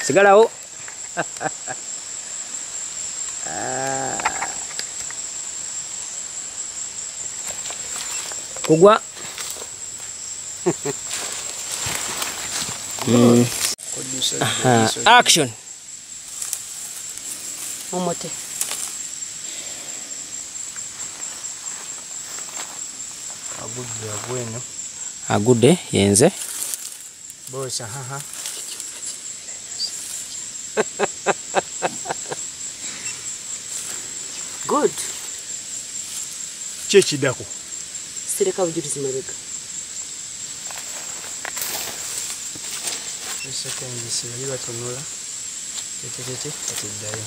Sigalawo. Kugwa. Action. Omote. Agude yenze. Bosa haha. Good. Chechi dako. Sireka bujulizi mabega. Sekendi sibali batonula. Tete atiddayo.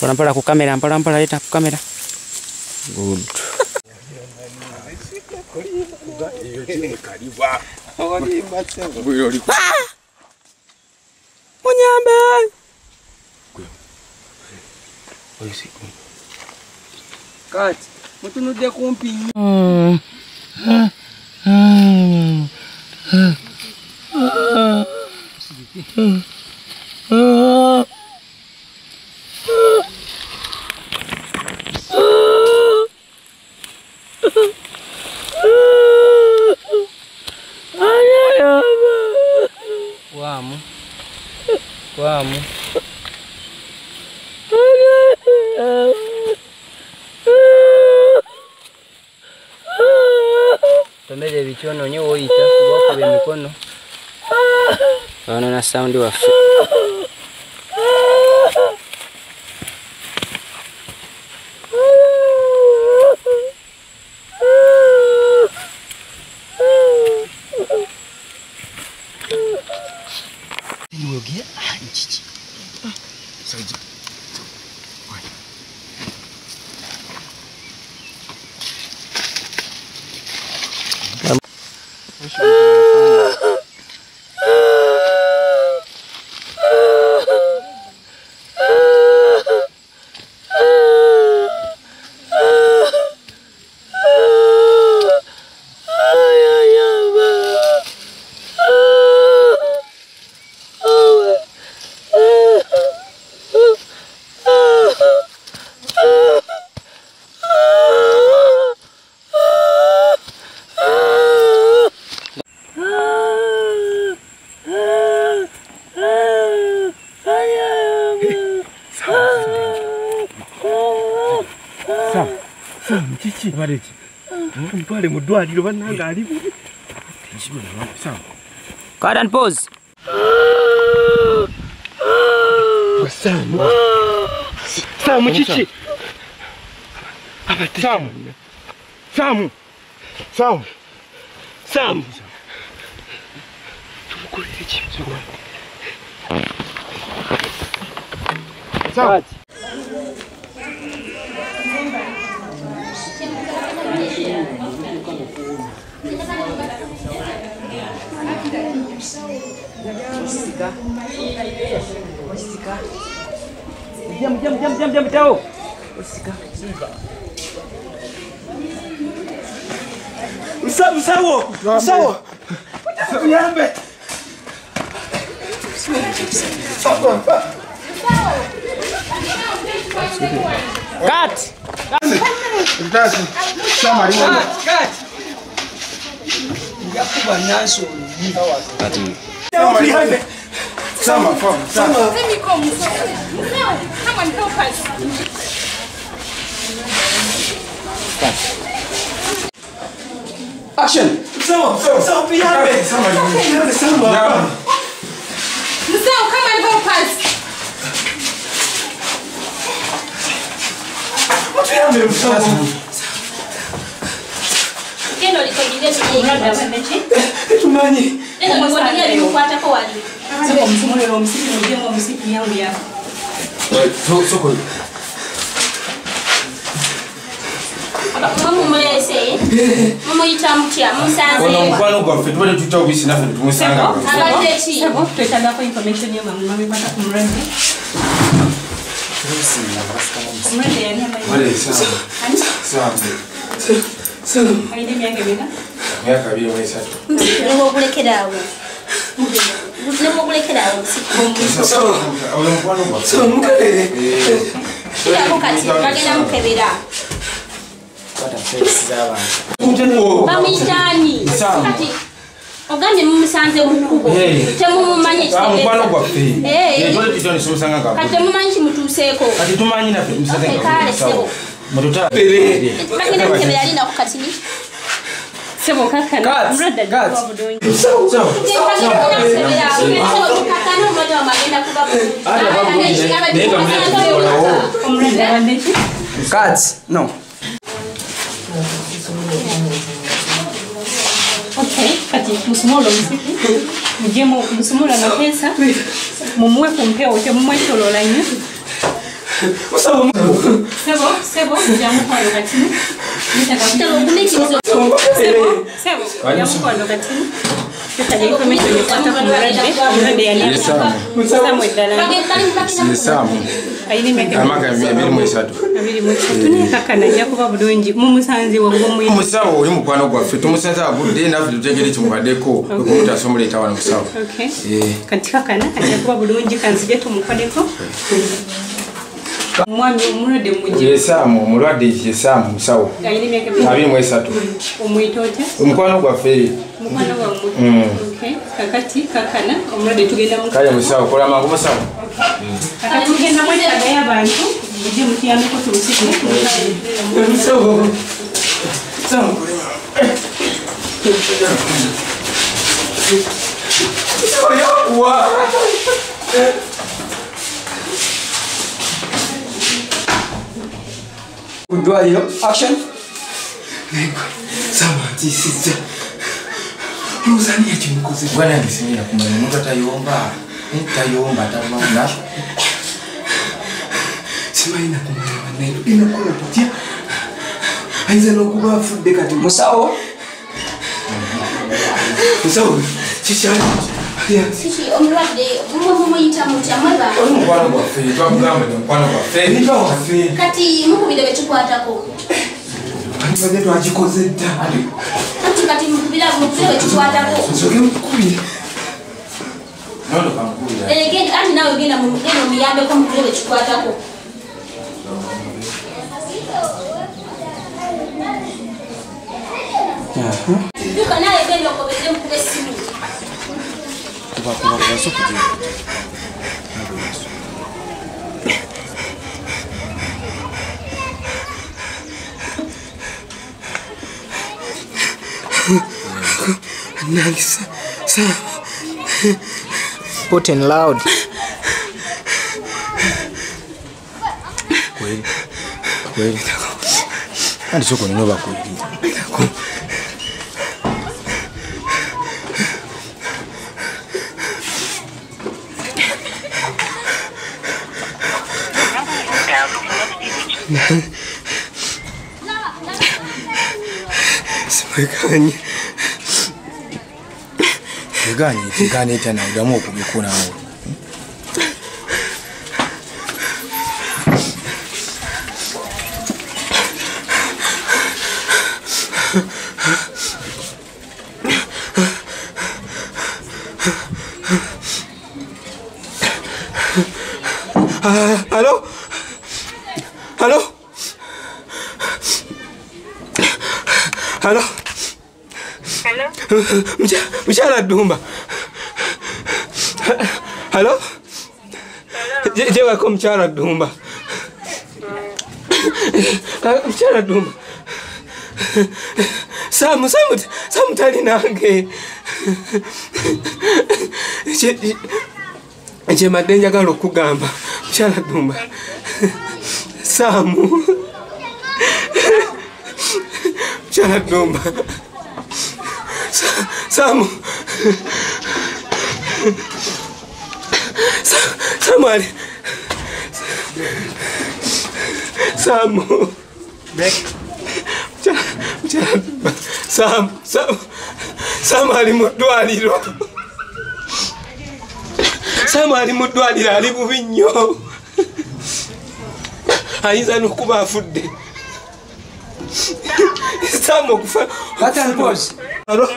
Mpala ku kamera, mpala leta ku kamera. Good. Munyambe. Kat, mutunudde kumpi. Wamu. Tomele bichono nyo oita kubakuba emikono. Bano na sound waffe. Chichi barechi. Mpale mudwaliro bananga ali. Cut and pause. Samu chichi. Samu. Tumukorere chichi. Samu. Jam tahu. Usawo. Uyambe. Cut. Let me come. No, come and help us. Action. So behind me. Museo, come and help us. What do you have, Museo? Kendo likojile tukiingia mechi. Tumani. Ndio mwangalia nilipata kwa wali. Sio msimu leo msimu ndio msimu yangu ya. So Mamu mulese. Mamu itamtia, musanze. Ono mkwano kwa fetu wale tutawisi na fetu tumusanga. Abatechi. Sebo, tutanda kwa information ya mami pata kumrende. Kumrende yani ama. Wale sawa. Sawa. Haide miaka bila. Miaka bila mwezi tatu. Ngo kulekerawo. Ngo kulekerawo. Sawa. Ono mkwano kwa. Sawa mukale. Kila wakati bagenda mukebera. Bamijani. Kati ogambye mumusanze mukubo. Temumumanye kite. Mkwano kwa fe. Yetole tutoni sumusanga ngabo. Kati mumanyi kimutuseeko. Kati tumanyi na fe musanze ngabo. Kale sebo. Mututa. Bagenda mukebera linda kukatini. Sebo kakana. Mrada kwa budonyi. Sawa. Cats, no. Okay, kati musumulo msiki. Mjemo musumulo na pesa. Mumwe kumpea wote mumwe tolola nyo. Sebo, jamu kwa lokatini. Sebo, jamu kwa lokatini. Tutaje information yapata kumrade ya nini? Samu idala. Samu. Aini meke. Amaka mbili mwezi tatu. Abiri mwezi tuni kakana yakuba budonji mumusanze wangomwe. Musawo uri mukwano kwa fe tumusanze abude na vitu tegere kimwadeko ukumuta somule tawana musawo. Okay. Katika kana yakuba budonji kanzije tumukwadeko. Mwami umurade muje. Yesamu mulwadde yesamu musawo. Aini meke. Abiri mwezi tatu. Omwitote. Mukwano kwa fe. Mukwano wa mu. Okay. Kakati kakana omurade tugenda mu. Kaya musawo kola mangu musawo. Kakati tugenda mu tada y'abantu. Muje mutiyame ko tumusiki. Musawo. Samu. Wa. Udwaliro, action. Sawa, tisija. Muzani ya chimukoze. Bwana nisimira kumanya mungu atayomba. Nitayomba tamana. Simaina kumanya maneno. Inakula tutia. Aiza no kuba fudde kati. Musawo. Musawo. Chichani. Sisi omulwadde mumuyita mutya mweba. Oli mukwano gwa fe, twakugamba ni mukwano gwa fe. Niba wa fe. Kati mukubira bekikwatako. Ani badde twagikoze dda. Kati mukubira bekikwatako. Nsoke mukubira. Nono kamukubira. Genda andi nawe genda muyambeko mukubira bekikwatako. Duka naye genda okobeze mukube simu. Kuba sokuje. Nice. Put in loud. Kweli. Andi soko nyoba kweli. Simaganye. Teganye tena udamu kubikuna hapo. Hello? Hello? Hello? Hello? Mchala Dumba. Hello? Je wako mchala Dumba. Mchala Dumba. Samu tali nange. Je madenja galo kugamba. Mchala Dumba. Samu. Mchala Dumba. Samu. Samari. Samu. Sam ali mu ddwaliro. Sam ali mu ddwaliro ali bubi nnyo. Ayinza n'okuba afudde. Sam okufa. Alo.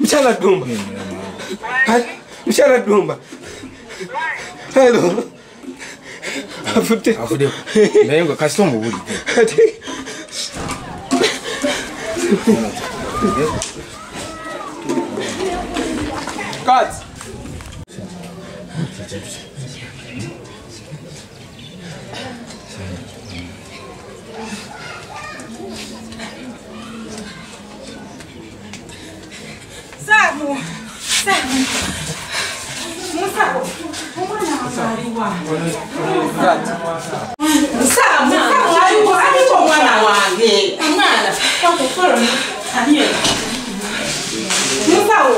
Mukyala Ddumba. Mukyala Ddumba. Hello. Afudde. Naye nga kasita omubulidde. Cut. Samu. Musawo. Omwana wazaliwa. Samu aliwo omwana wange. Omwana. Aliye. Musawo.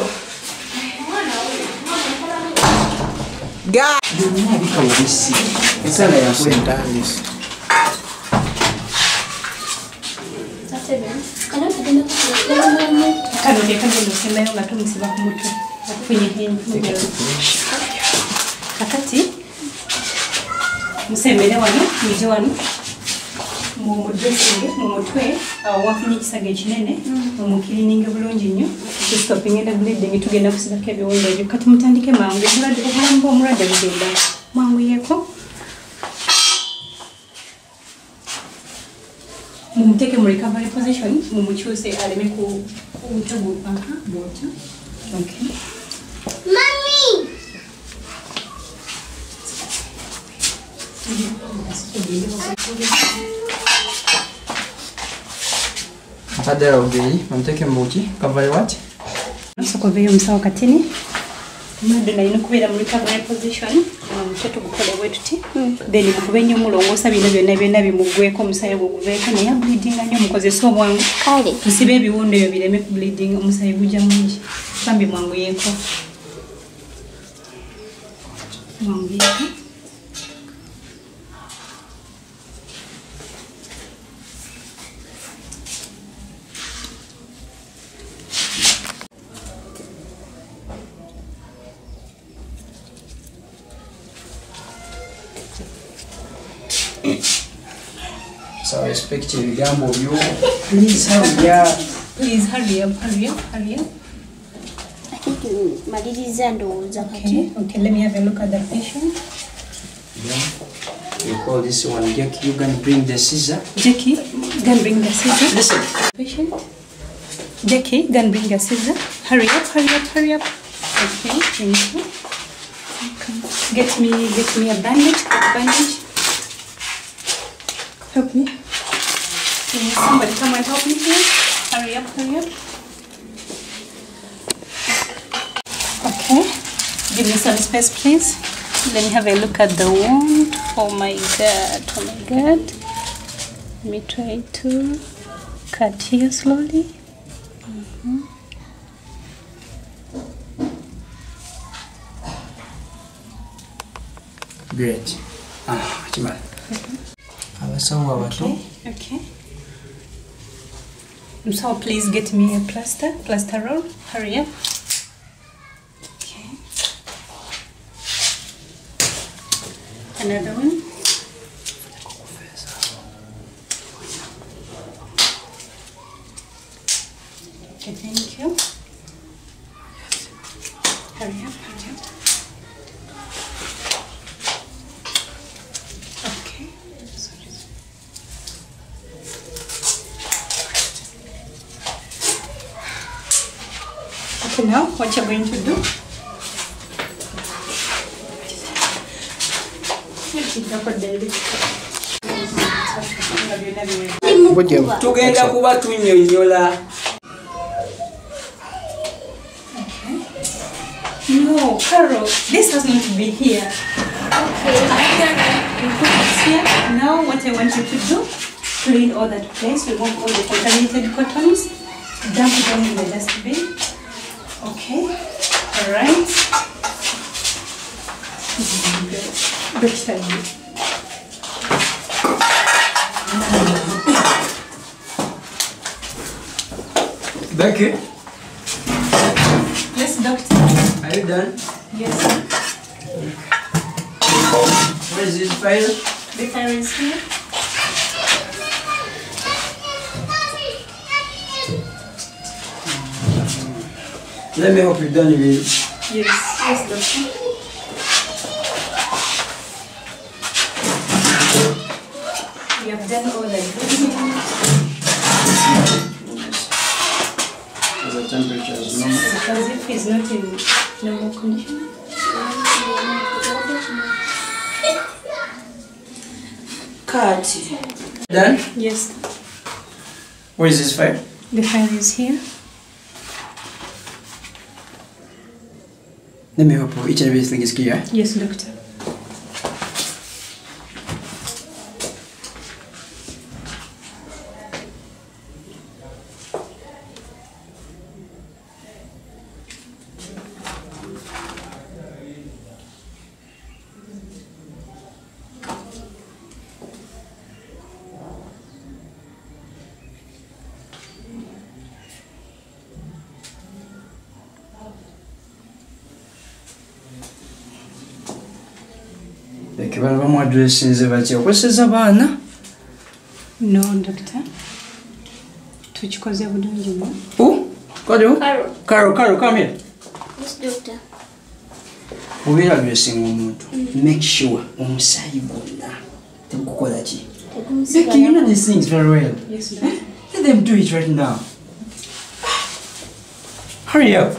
Esala ya sentalis. Kano ke kagendo sembayo nga tumusiba ku mutwe okufunye enjumero. Kakati musembere wano muje wano mu dressing mu mutwe awo wafunye ekisaga ekinene omukirininge bulungi nnyo stoping and bleeding tugenda kusibako ebiwundu ebyo kati mutandike mangu obulamu bw'omulwadde bugenda mwanguyeko mumuteke mu recovery position mumukyuse aleme ku utugu bwotyo. Okay. Mami! Padera obei, mumuteke muki, cover what? So conveyo msawo katini. Madu na inokubira mu recovery position. Mchetu gukole wetuti. Then mukubenyo mulongosa bino byonna bimugweko omusayi guveeko naye bleeding nnyo mukozesa obwangu. Kale. Tusibe ebiwundu ebyo bireme ku bleeding omusayi gujja mungi. Bambi mwanguyeko. Mwanguyeko. So I expect ebigambo byo. Please hurry up. Please hurry up. I think maliriza ndowooza kati. Okay, let me have a look at the patient. Yeah. We call this one Jackie. You can bring the scissor. Jackie, go and bring the scissor. Listen. Patient. Jackie, go and bring the scissor. Hurry up. Okay, thank you. Get me a bandage. Help me. Can somebody come and help me here? Hurry up. Okay. Give me some space, please. Let me have a look at the wound. Oh my god. Let me try to cut here slowly. Great. Chimala. Abasawo abato. Okay. So please get me a plaster roll. Hurry up. Okay. Another one. Okay, thank you. Hurry up. Okay. Okay, now what you're going to do? Tugenda kuba tunnyonnyola. No, Carol, this has not to be here. Okay. You put this here. Now what I want you to do, clean all that place, remove all the contaminated cottons, dump it down in the dustbin. Okay, alright. This is good. Becky? Yes, doctor. Are you done? Yes, sir. Where is this file? The file is here. Let me hope you're done with it. Yes, doctor. We have done all the The temperature is normal. as if he's not in normal condition. Cut. Done? Yes, Where is this file? the file is here. Let me hope each and everything is clear. Yes, doctor. Bano bamwadressinze batya okweseza abaana? No, doctor. Tukikoze bulungi nnyo. Who? Carol? Carol, come here. Yes, doctor. Obeera addressing omuntu. Make sure omusaayi gwonna tegukukola ki? Becky, you know these things very well. Yes, doctor. Let them do it right now. Hurry up.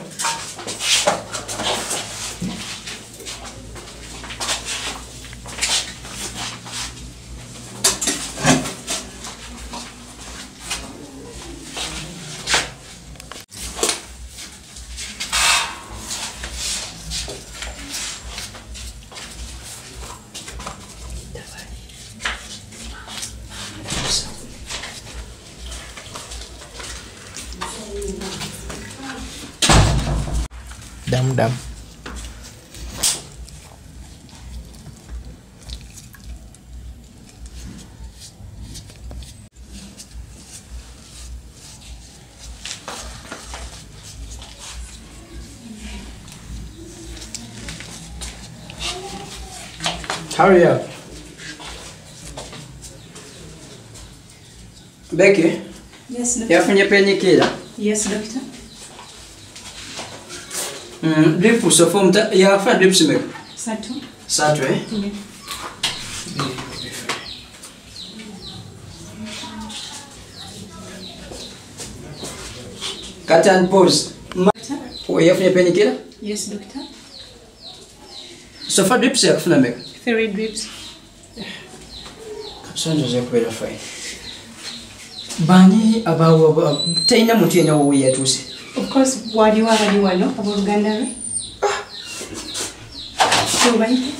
Dam. Hurry up. Becky, Yes, doctor. yafunye painkiller. Yes, doctor. Drip usofomu yafa drip simeka. Satu. Eh? Yeah. Cut and pause. Yafunye painkiller? Yes, doctor. So far drips yakufuna meka. 3 drips. Sonzo zekubeera fine. Bani abawo tayina muntu yenna wowe yatuuse. Of course, waliwo abali wano abooluganda lwe. Tubayite.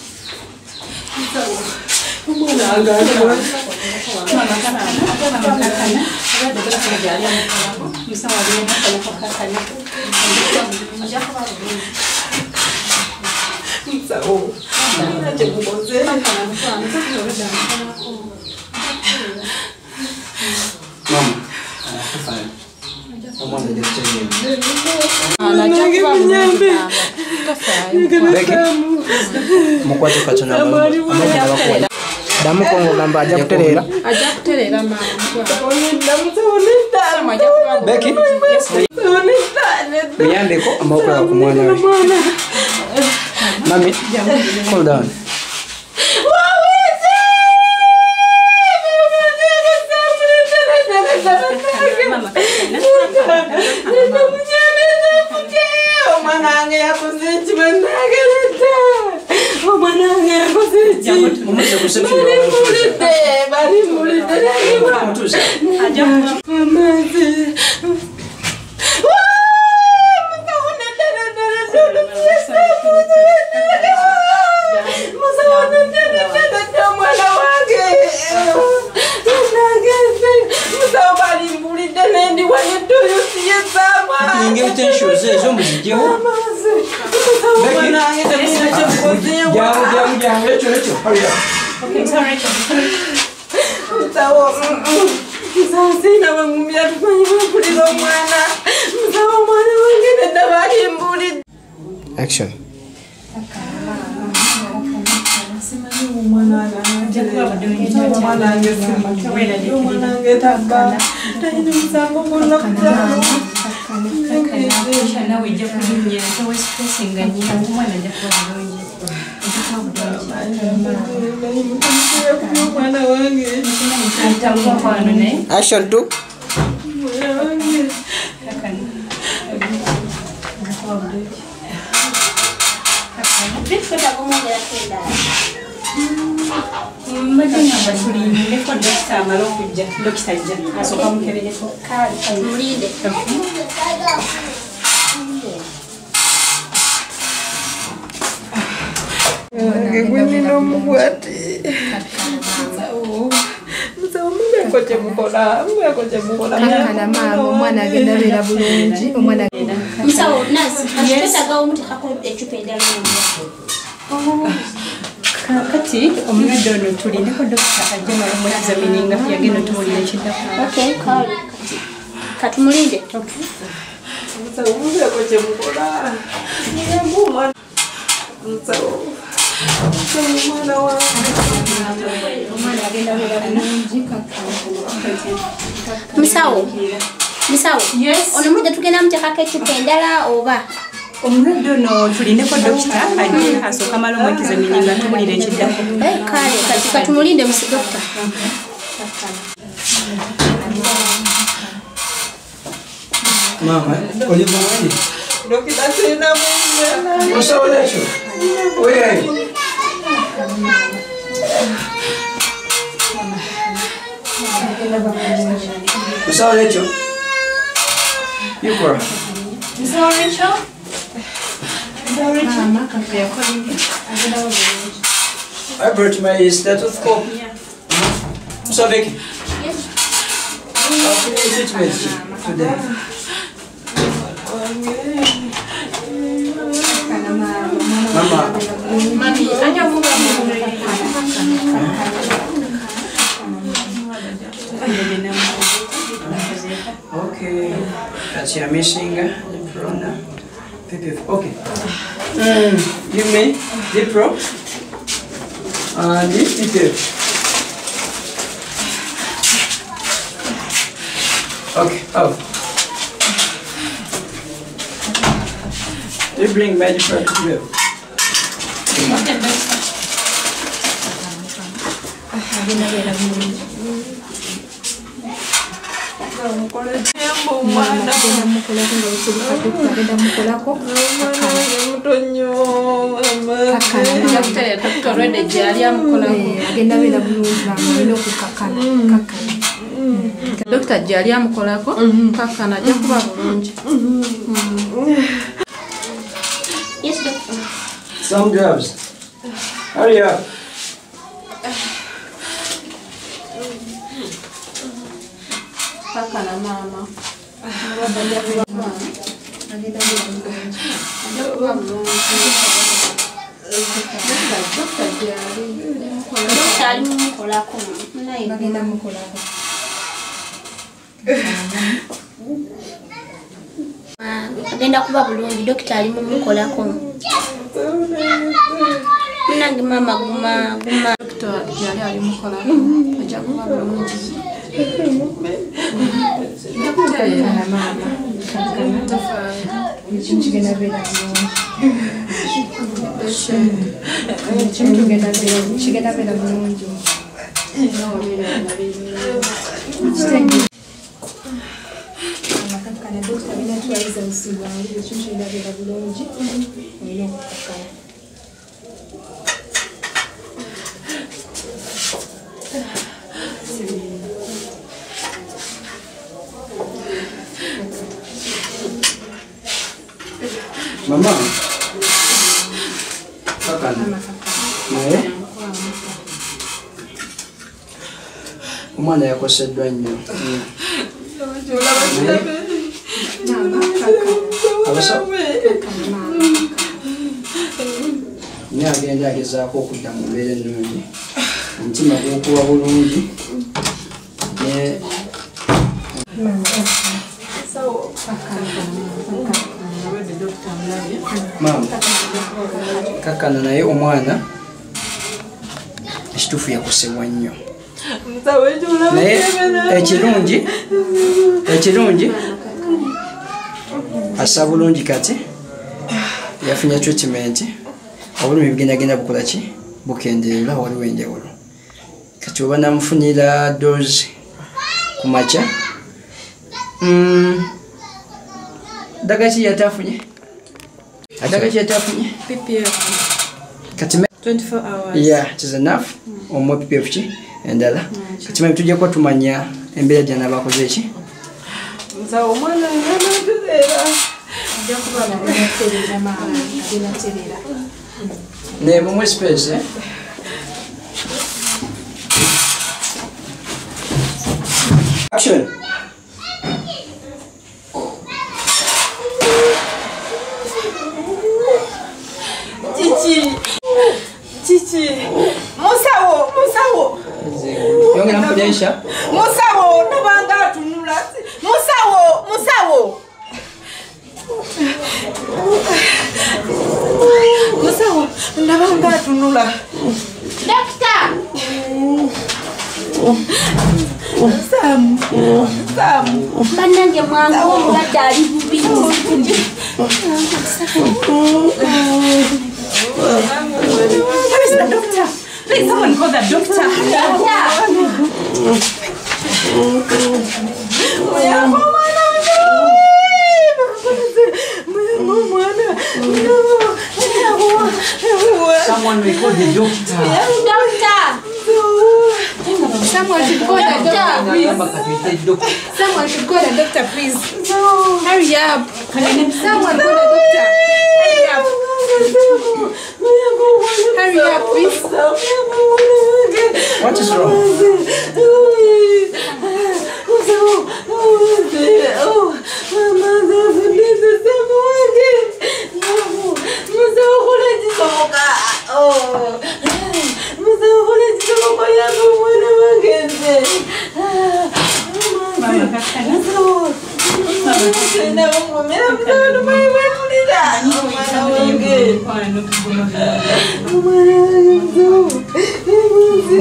Mukwate katono amanya Damu kongo gamba ajja kutereera. Becky, muyambeko amawuka ga ku mwana we. Mami, cool down. Sasina bamumya tumanyi bampulira omwana. Musawo omwana wange nedda balimbuulidde. Action. Action 2. Omwana agenda beera bulungi. Omwana Musawo nasi ashitagawo mutekako echupa endala kati omulwadde ono tulindeko dokita ajja mwexamininga yagenda otuwulira ekiddako. Okay, kale katumulinde. Musawo muleko kyemukola. Musawo omwana wange. Omwana agenda beera bulungi. Musawo. Yes. Ono mujja tugenda mutekako echupa endala oba? Omulwadde ono tulindeko dokita ajja asooka mala omwexamininga tuwulira ekiddako. Kale kati katumulinde musi dokita. Mama, oli muwani? Dokita sina mwenge. Musawo lekyo? Where? Musawo lekyo? Yukora. Musawo lekyo? I brought my stethoscope. Musawo Becky. Yes. I'll give you treatment today. Mama. Mami, anja munga Okay, that's your missing Prona. Okay. Give me Dipro and Dipro. Okay, oh. You bring my Dipro to you. Dokita jali amukolako kakana ajja kuba bulungi. Yes, doctor. Some gloves. Hurry up. Kakana mama. Dokita ali mumukolako. Naye bagenda mukolako. agenda kuba bulungi dokita ali mumukolako. Nange mama guma. Dokita yali ali mukolako. Ajja kuba bulungi. Dokita yana mama. Kigenda beera bulungi. Kigenda beera bulungi. Kana dokita bina tuwaiza usiku wangu kigenda beera bulungi. Olina okukakala. Mama. Kakana. Naye. Omwana yakoseddwa nnyo. Naye agenda agezaako okudda mu mbeera ennungi. Omutima gukuba bulungi. Mama kakana naye omwana ekituufu yakosemwa nnyo naye ekirungi assa bulungi kati yafunye treatment obulumi bugenda bukola ki bukendeera waliwo enjawulo kati oba namufunira dose ku makya dagaki yatafunye kati 24 hours. Yeah, it is enough. Omwo PPF ki endala kati mwe tujja kuba tumanya embeera gyana bakoze ki Nza omwana ng'anatereera. Ajja kuba ng'anatereera maama, ng'anatereera. ne mumwe space Action. Chichi. Musawo. Yongera mpujaisha. Musawo, nabanga atunula. Musawo. Musawo, nabanga atunula. Doctor! Sam. Bannange mwangu omulwadde ali bubi. Where is the doctor? Please, someone call the doctor. Someone will call the doctor. Someone should call the doctor. Someone should call the doctor, please. Hurry up. Someone call the doctor. Hurry up, please. What is wrong?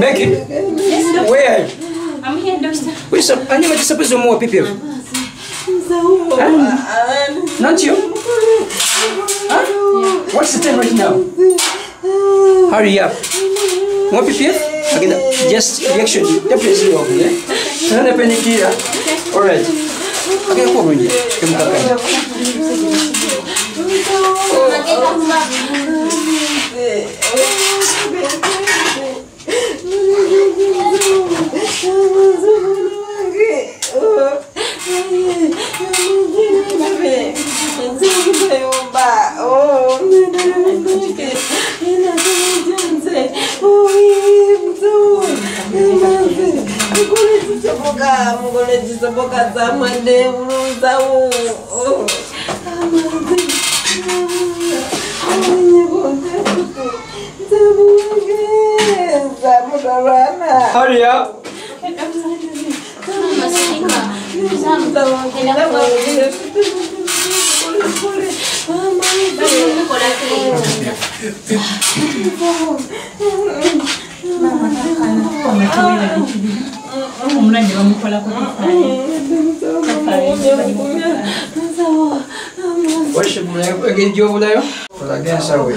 Becky, where are you? I'm here, doctor. Where's up? I never supposed to more PPF. Not you? Huh? What's the time right now? Hurry up. More PPF? Okay, just reaction. Definitely okay. Not a panic here. Alright. Okay, come on here. Hurry up. Worship again, Joe. Again, sorry.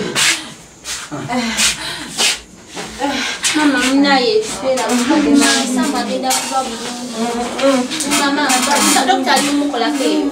Mama, Naye, espera, Sam agenda kuba bulungi. Mama, doctor ali mukolako eyo.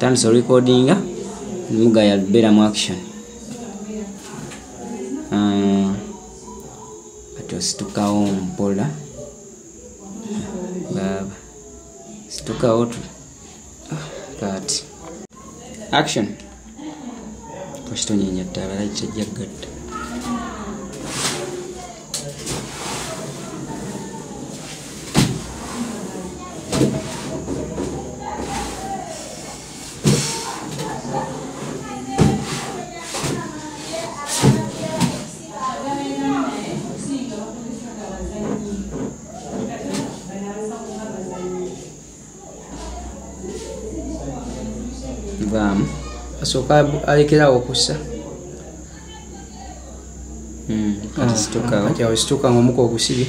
tandise recordinga mugaya beeramu action ati ositukawo mpola baba situkawo tu kati action kositonyenya ttala kijjagatta Vamos. Asooka alekerawo okussa. Kati awo situka ng'omuka ogusibye.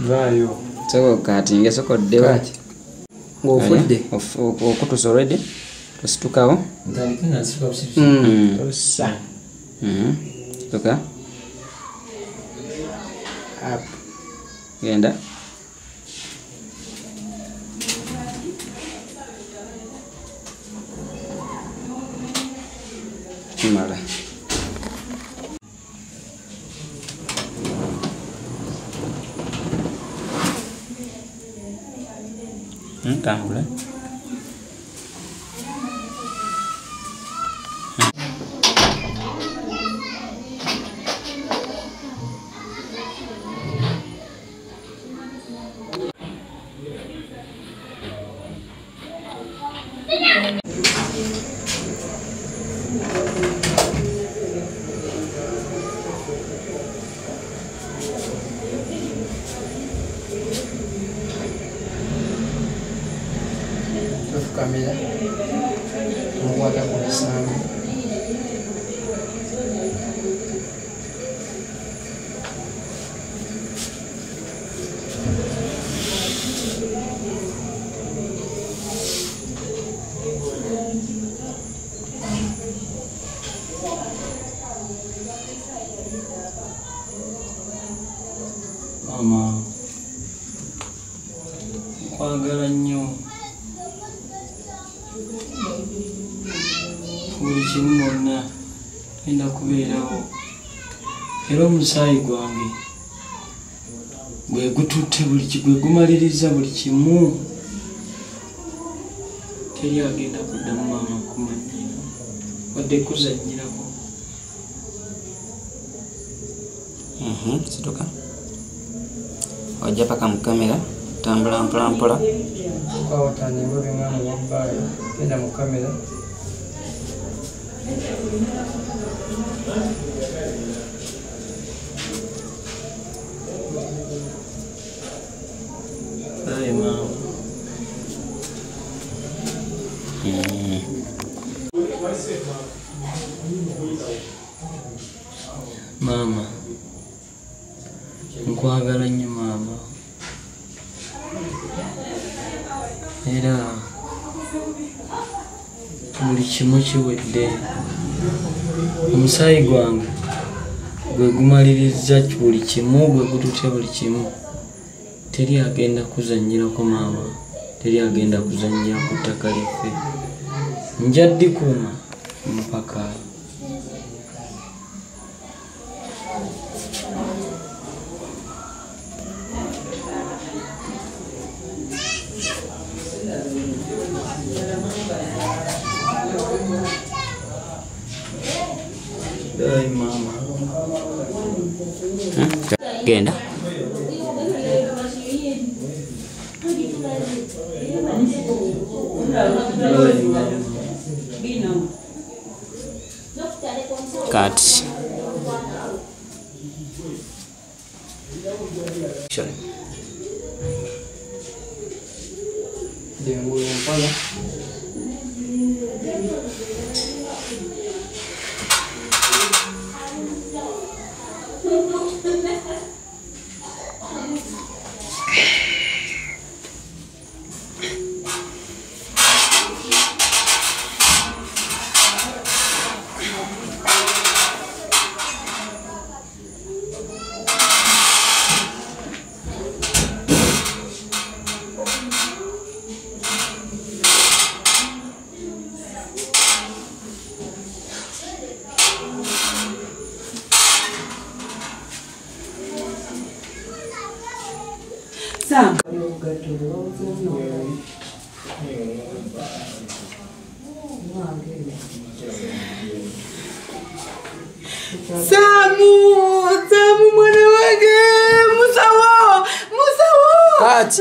Vaayo. So kati ngesokodde Kati. Ng'ofudde. Okutusa already. Tositukawo. Ntandike nga nsituka busibisi. Tossa. Situka. Up. Genda. Kimala. Tambula. Kamera. Mukwata ku bisambi. Mama, nkwagala nnyo. Buli kimu mwonna tulina kubeerawo. Era omusaayi gwange gwe gututte gwe gumaliriza buli kimu. Teri agenda kuddamu maama kumanyira wadde kuzannyirako. Situka. Ojja paka mu kamera. Tambula mpola mpola. Kwawatanya engobe nga mu wabbaayo. Genda mu kamera. Aye maama. Maama, nkwagala nnyo maama. Era buli kimu kiwedde. Omusaayi gwange gwe gumaliriza buli kimu, gwe gututya buli kimu. Teri agenda kuzannyirako maama. Teri agenda kuzannyira ku ttaka lyaffe. Nja ddikuuma mpaka. Ay mama. Genda. Cut. Action. Dengulo mpala. Sam. Samu mwana wange musawo. Cut.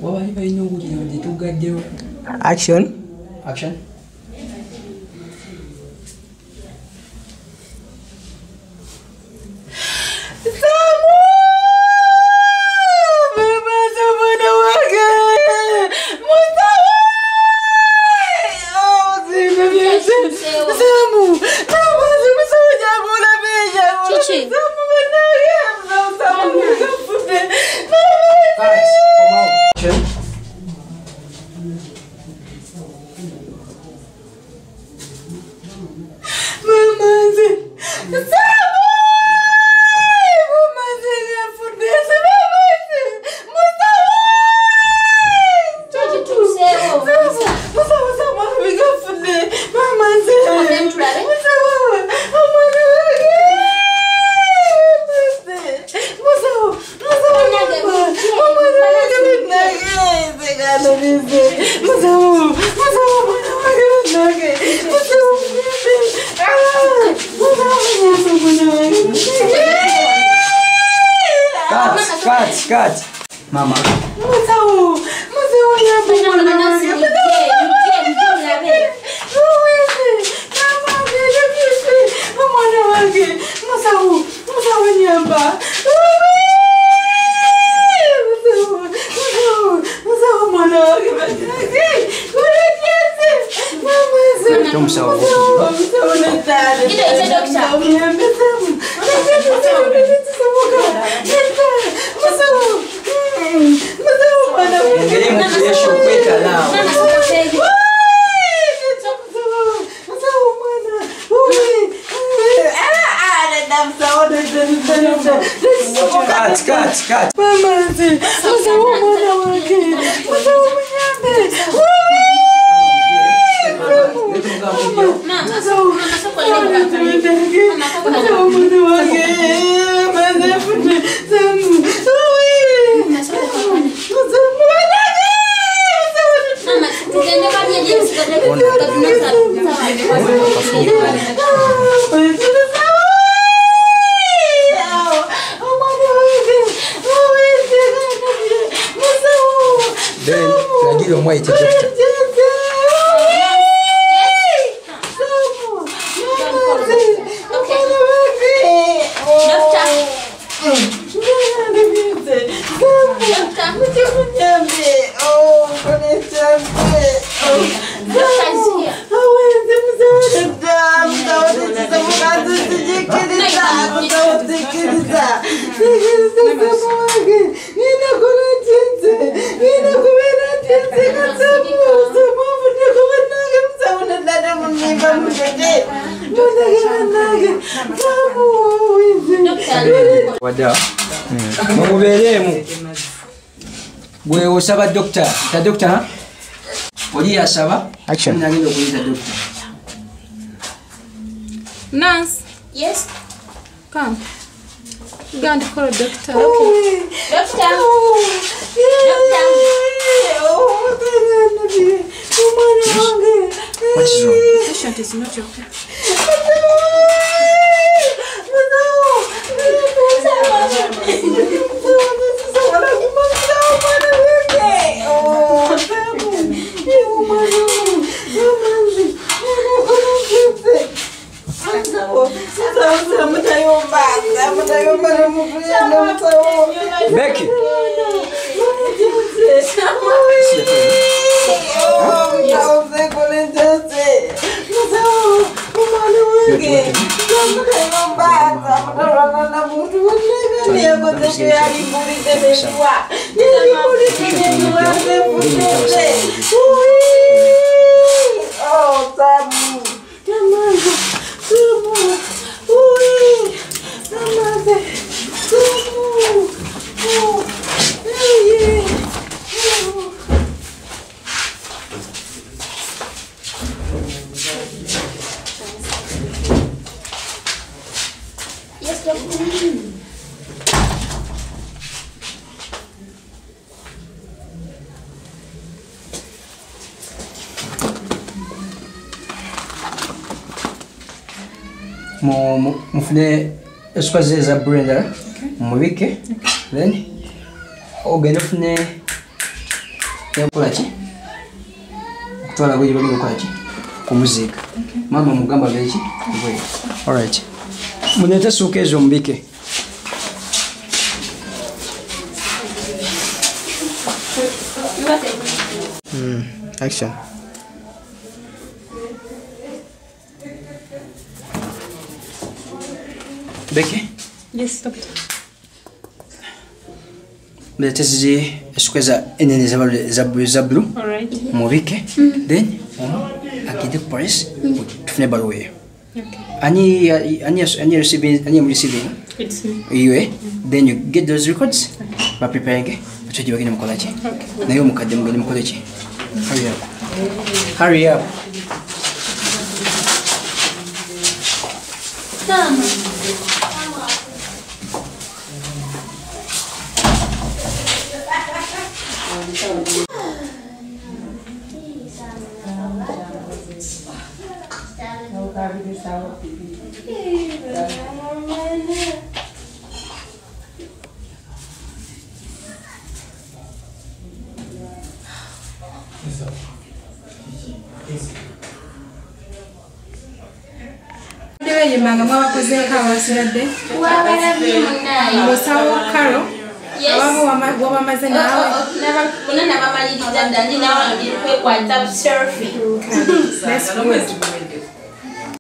Wabali balina okugira nti tugaddewo. Action. Cut. Mama. Cut. Then, Nagiro White, doctor. Wada. Mubeeremu. Gwe osaba doctor. Ta doctor. Oli asaba. Action. Nagenda okuyita doctor. Nurse. Yes. Come. You're going to call a doctor. Okay. Doctor. What is wrong? The patient is not your pet. Becky. mufune esukwa ze za blender mubike then ogenda ofune yakola ki kutwala bwe bali kola ki kumuziika mama mugamba beki bwe alright munete suka ezo mubike action. Becky? Yes, doctor. Mletezi esukeza enene za blue. Alright. Mubike. Then akide price tufune baruwa. Okay. Any receiving? It's me. You then you get those records. By preparing bachoji bagine mukolachi. Nayo mukadde mugane mukolechi. Hurry up. Hurry up. Come. Yemanga mwabakoze kawasiradde Wabalabye munnaye. ngosawo karo Yes. wabamaze nawe Bonna nabamaliriza dda ndi nawe ndi kwekwata selfie. That's good.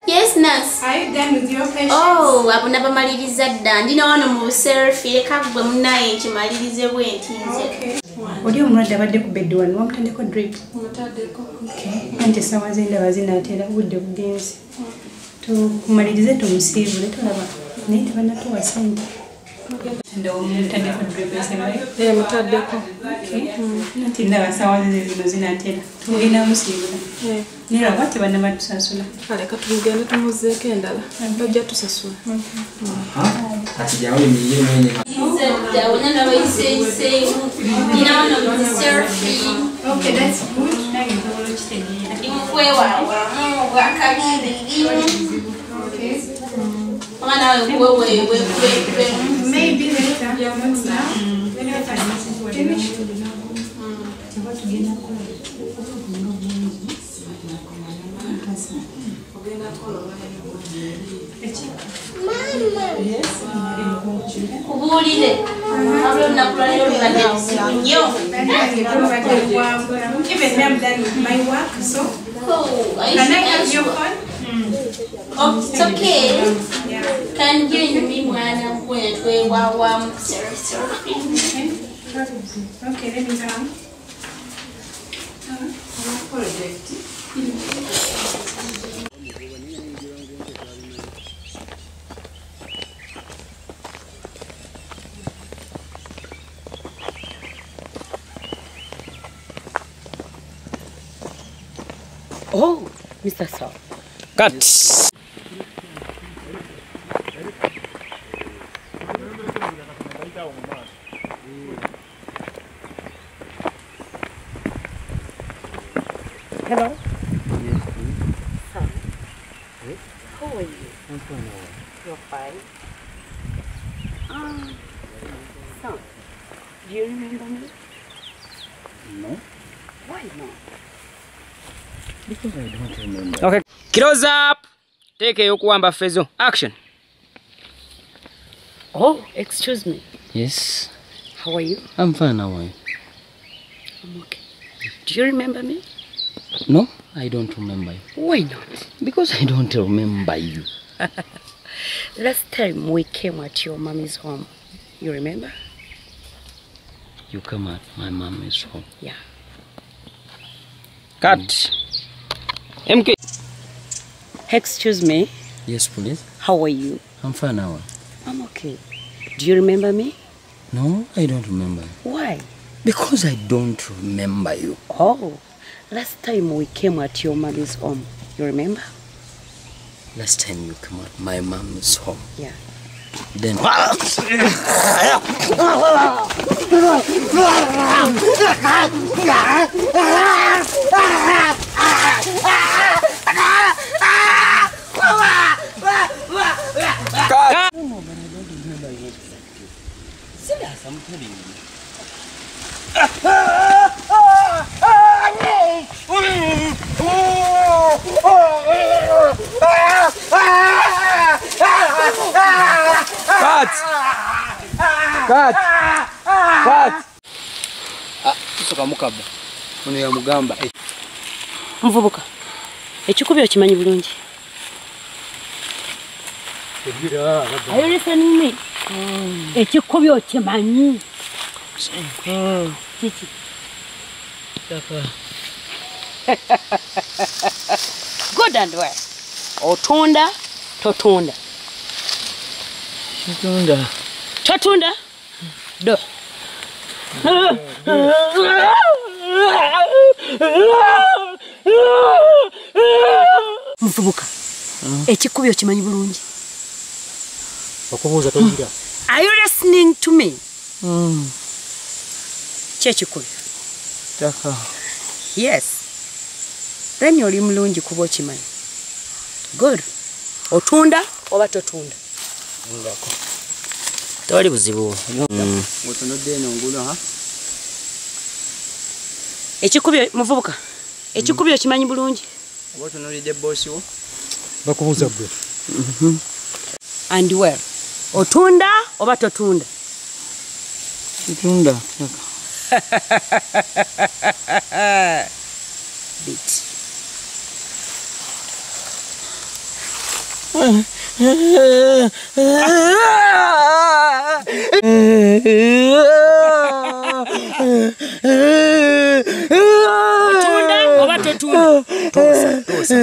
Yes, nurse. Are you done with your patients? Oh, abo nabamaliriza dda ndi nawe mu selfie leka gwe munnaye nkimalirize bwentinze. Okay. Oli omulwadde abadde ku bed wano wamutandeko drip. Mutaddeko. Okay. Anti essaawa z'endaba zinaatera obudde bugenzi. Tukumalirize tumusiibule tulaba naye tebannatuwa ssente. Mutandeko drip esembayo. Mutaddeko. Anti ndaba essaawa ze zino zinaatera. Tugenda musiibula. Naye lwaba tebannaba tusasula. Aleka tugende tumuzeeko endala. Bajja tusasula. Ati yawe niye mwenye. Nze dda wonna nabayiseeyiseeyo ndi nawe mu selfie. Okay, that's good. Nange nsobola okitegeera. Imukwewawamu bwakabiri. Okay. Omwana wawe Maybe later. Yeah, not now. Finish. kubuulire wabula olunaku lwaleero lubadde buzibu nnyo. Even me, I'm done with my work, so Can can I have your phone? Oh, it's okay. Yeah. Can you be mwana gwetwe wawamu selfie? Okay, let me come. Oh, Mr. Saul. Cut. Hello? Yes, Sir. How are you? I'm fine. You're fine. Son, do you remember me? No. Why not? Because I don't remember. Okay. Close up. Take a yokuamba fezo. Action. Oh, excuse me. Yes. How are you? I'm fine. How are you? I'm okay. Do you remember me? No, I don't remember you. Why not? Because I don't remember you. Last time we came at your mommy's home, you remember? You come at my mommy's home. Yeah. Cut. MK. Excuse me. Yes, please. How are you? I'm fine. How are you? I'm okay. Do you remember me? No, I don't remember you. Why? Because I don't remember you. Oh, last time we came at your mommy's home, you remember? Last time you came at my mom's home. Yeah. Then. I'm telling you. Cut! Tusoka mukaba. Ono ya mugamba. Muvubuka. Ekikubyo kimanyi bulungi. Are you listening me? Ekikubyo kimanyi. Kiki. Good and well. Otunda, totunda. Totunda. Do. Mufubuka. Ekikubyo kimanyi bulungi. Okubuuza tojira. Are you listening to me? Kyekikubyo. Taka. Yes. Then oli mulungi kuba okimanyi. Good. Otunda oba totunda. Ngako. Toli buzibu. Mutunodde eno ngulo ha. Ekikubyo muvubuka. Ekikubyo kimanyi bulungi. Oba tunulidde boss wo. Bakubuuza gwe. And well. Otunda oba totunda. Tunda. Bit. Otunda oba totunda. Tosa.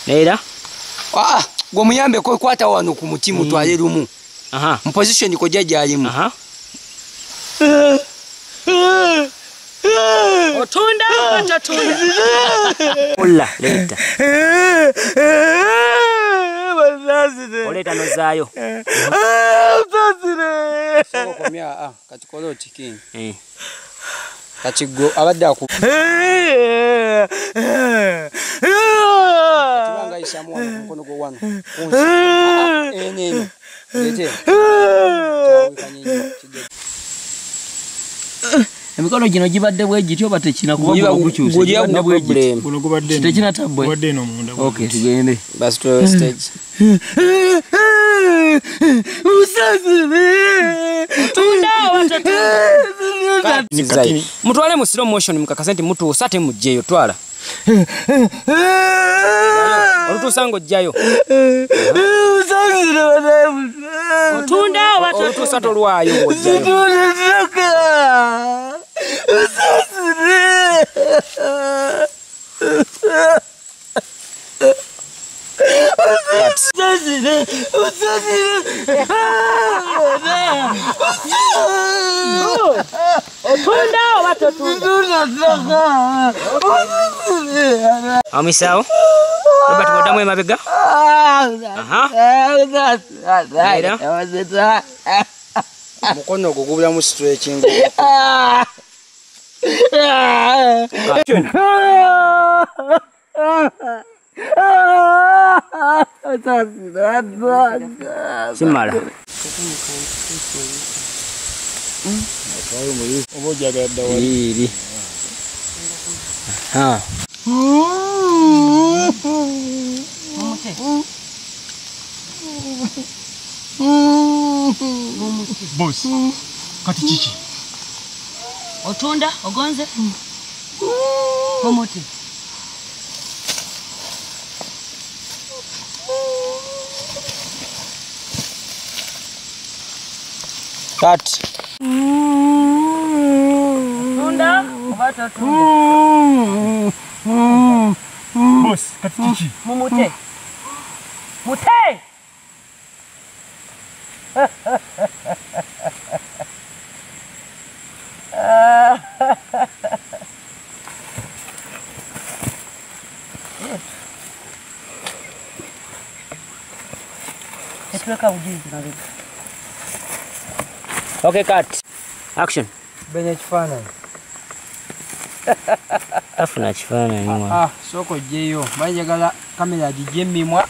Naye gwe muyambe ko kwata wano ku mutimu twale lumu. Mu position ko jajja alimu. Otunda totunda. Ola leta. Oleta nozaayo. Soko komya kati kolo tikini. Kati go abadde aku. Tibanga isamu mkono go wano. Enye. Lete. Emikono gino gibadde bwe gityo batekina kuba okukyusa. Gujja ku problem. Kuno gubadde. Tekina tabwe. Gubadde no munda. Okay, tugende. Bas to stage. Tunda watotunda. Mutwale mu slow motion mukakasenti mutu usate mujjeyo twala. Olutusango jjayo. Otunda olutusate olwayo ojjayo. Amisao Robert bodamu emabega. Mukono gugubula mu stretching. Simala. Iri. Ha. Boss. Kati chichi. Otunda ogonze. Momote. Cut. Tunda obata tunda. Boss, kati chichi. Momote. Mute. Okay, cut. Action. Benye kifaananyi. Tafuna kifaananyi. Soko jeyo. Bayagala kamera gijje mimwa.